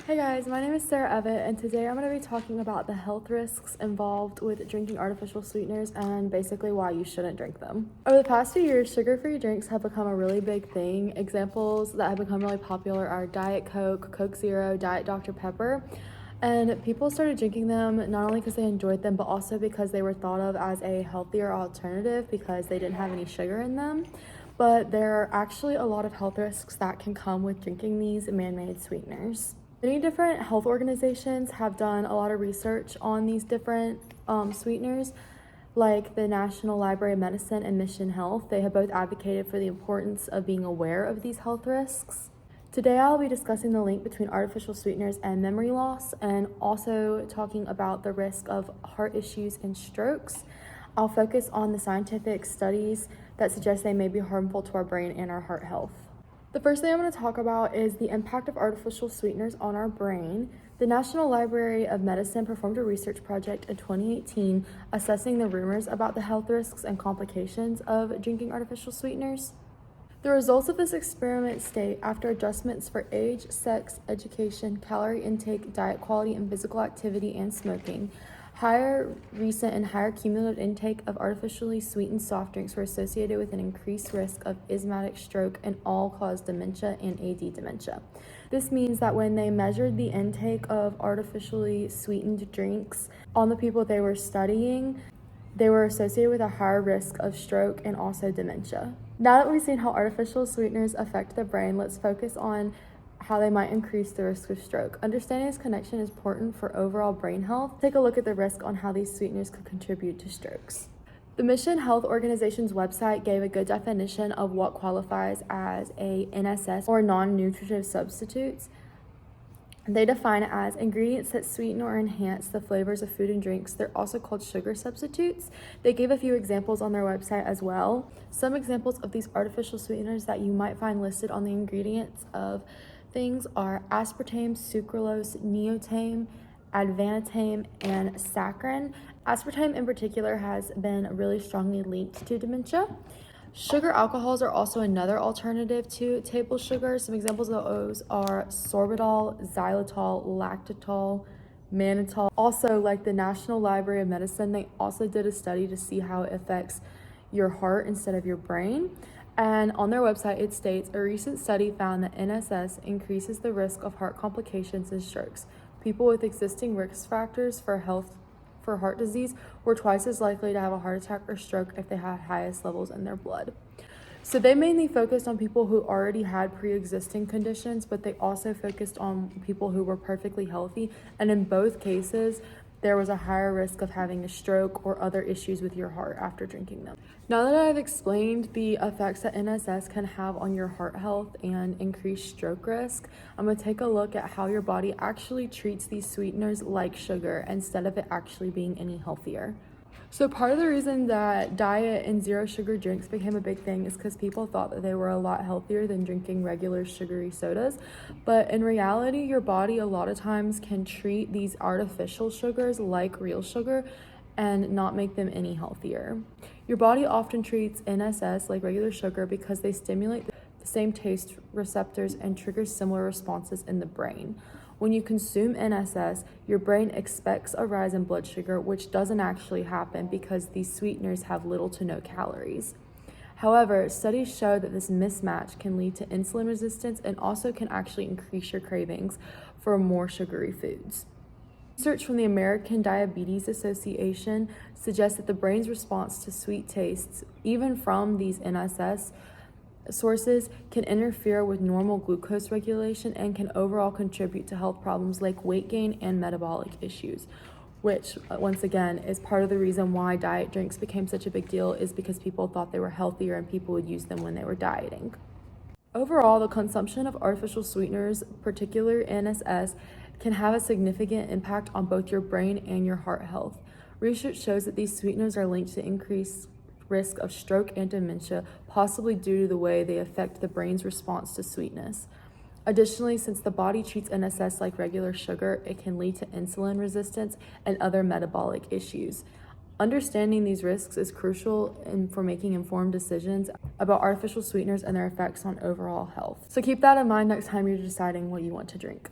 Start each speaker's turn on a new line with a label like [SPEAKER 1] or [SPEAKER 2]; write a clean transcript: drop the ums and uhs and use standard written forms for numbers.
[SPEAKER 1] Hey guys, my name is Sara-Frances Evette, and today I'm going to be talking about the health risks involved with drinking artificial sweeteners and basically why you shouldn't drink them. Over the past few years, sugar-free drinks have become a really big thing. Examples that have become really popular are Diet Coke, Coke Zero, Diet Dr. Pepper, and people started drinking them not only because they enjoyed them, but also because they were thought of as a healthier alternative because they didn't have any sugar in them. But there are actually a lot of health risks that can come with drinking these man-made sweeteners. Many different health organizations have done a lot of research on these different sweeteners, like the National Library of Medicine and Mission Health. They have both advocated for the importance of being aware of these health risks. Today I'll be discussing the link between artificial sweeteners and memory loss, and also talking about the risk of heart issues and strokes. I'll focus on the scientific studies that suggest they may be harmful to our brain and our heart health. The first thing I'm going to talk about is the impact of artificial sweeteners on our brain. The National Library of Medicine performed a research project in 2018 assessing the rumors about the health risks and complications of drinking artificial sweeteners. The results of this experiment state, after adjustments for age, sex, education, calorie intake, diet quality, and physical activity and smoking, higher recent and higher cumulative intake of artificially sweetened soft drinks were associated with an increased risk of ischemic stroke and all-cause dementia and AD dementia. This means that when they measured the intake of artificially sweetened drinks on the people they were studying, they were associated with a higher risk of stroke and also dementia. Now that we've seen how artificial sweeteners affect the brain, let's focus on how they might increase the risk of stroke. Understanding this connection is important for overall brain health. Take a look at the risk on how these sweeteners could contribute to strokes. The Mission Health Organization's website gave a good definition of what qualifies as a NSS or non-nutritive substitutes. They define it as ingredients that sweeten or enhance the flavors of food and drinks. They're also called sugar substitutes. They gave a few examples on their website as well. Some examples of these artificial sweeteners that you might find listed on the ingredients of things are aspartame, sucralose, neotame, advantame, and saccharin. Aspartame in particular has been really strongly linked to dementia. Sugar alcohols are also another alternative to table sugar. Some examples of those are sorbitol, xylitol, lactitol, mannitol. Also, like the National Library of Medicine, they also did a study to see how it affects your heart instead of your brain. And on their website, it states, a recent study found that NSS increases the risk of heart complications and strokes. People with existing risk factors for heart disease were twice as likely to have a heart attack or stroke if they had highest levels in their blood. So they mainly focused on people who already had pre-existing conditions, but they also focused on people who were perfectly healthy. And in both cases, there was a higher risk of having a stroke or other issues with your heart after drinking them. Now that I've explained the effects that NSS can have on your heart health and increased stroke risk, I'm going to take a look at how your body actually treats these sweeteners like sugar instead of it actually being any healthier. So part of the reason that diet and zero sugar drinks became a big thing is because people thought that they were a lot healthier than drinking regular sugary sodas. But in reality, your body a lot of times can treat these artificial sugars like real sugar and not make them any healthier. Your body often treats NSS like regular sugar because they stimulate the same taste receptors and trigger similar responses in the brain. When you consume NSS, your brain expects a rise in blood sugar, which doesn't actually happen because these sweeteners have little to no calories. However, studies show that this mismatch can lead to insulin resistance and also can actually increase your cravings for more sugary foods. Research from the American Diabetes Association suggests that the brain's response to sweet tastes, even from these NSS sources, can interfere with normal glucose regulation and can overall contribute to health problems like weight gain and metabolic issues, which once again is part of the reason why diet drinks became such a big deal, is because people thought they were healthier and people would use them when they were dieting. Overall, the consumption of artificial sweeteners, particularly NSS, can have a significant impact on both your brain and your heart health. Research shows that these sweeteners are linked to increased risk of stroke and dementia, possibly due to the way they affect the brain's response to sweetness. Additionally, since the body treats NSS like regular sugar, it can lead to insulin resistance and other metabolic issues. Understanding these risks is crucial for making informed decisions about artificial sweeteners and their effects on overall health. So keep that in mind next time you're deciding what you want to drink.